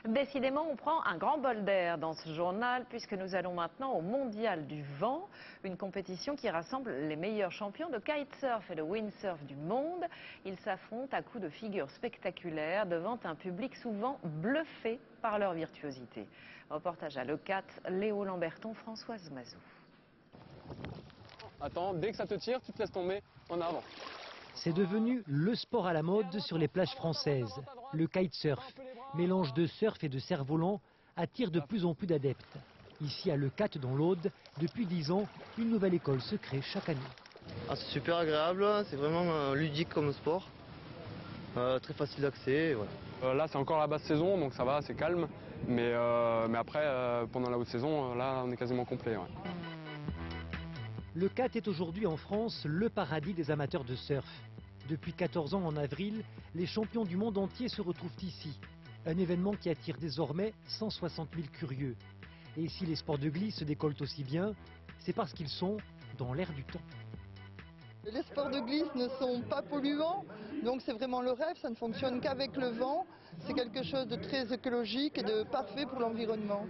Décidément, on prend un grand bol d'air dans ce journal puisque nous allons maintenant au Mondial du vent, une compétition qui rassemble les meilleurs champions de kitesurf et de windsurf du monde. Ils s'affrontent à coups de figures spectaculaires devant un public souvent bluffé par leur virtuosité. Reportage à Leucate, Léo Lamberton, Françoise Mazou. Attends, dès que ça te tire, tu te laisses tomber en avant. C'est devenu le sport à la mode sur les plages françaises. Le kitesurf, mélange de surf et de cerf-volant, attire de plus en plus d'adeptes. Ici à Leucate, dans l'Aude, depuis 10 ans, une nouvelle école se crée chaque année. C'est super agréable, c'est vraiment ludique comme sport, très facile d'accès. Voilà. Là, c'est encore la basse saison, donc ça va, c'est calme. Mais après, pendant la haute saison, là, on est quasiment complet. Ouais. Leucate est aujourd'hui en France le paradis des amateurs de surf. Depuis 14 ans, en avril, les champions du monde entier se retrouvent ici. Un événement qui attire désormais 160 000 curieux. Et si les sports de glisse se décollent aussi bien, c'est parce qu'ils sont dans l'air du temps. Les sports de glisse ne sont pas polluants, donc c'est vraiment le rêve, ça ne fonctionne qu'avec le vent. C'est quelque chose de très écologique et de parfait pour l'environnement.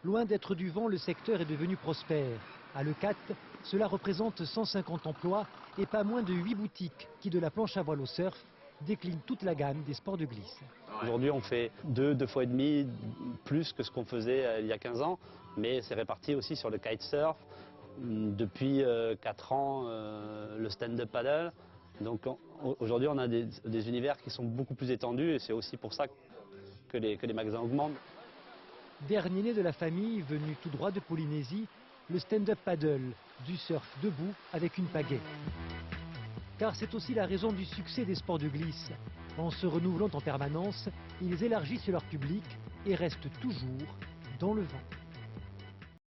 Loin d'être du vent, le secteur est devenu prospère. À Leucate, cela représente 150 emplois et pas moins de 8 boutiques qui, de la planche à voile au surf, déclinent toute la gamme des sports de glisse. Aujourd'hui, on fait deux fois et demi plus que ce qu'on faisait il y a 15 ans, mais c'est réparti aussi sur le kitesurf. Depuis 4 ans, le stand-up paddle. Donc aujourd'hui, on a des univers qui sont beaucoup plus étendus et c'est aussi pour ça que les magasins augmentent. Dernier né de la famille, venu tout droit de Polynésie, le stand-up paddle, du surf debout avec une pagaie. Car c'est aussi la raison du succès des sports de glisse. En se renouvelant en permanence, ils élargissent leur public et restent toujours dans le vent.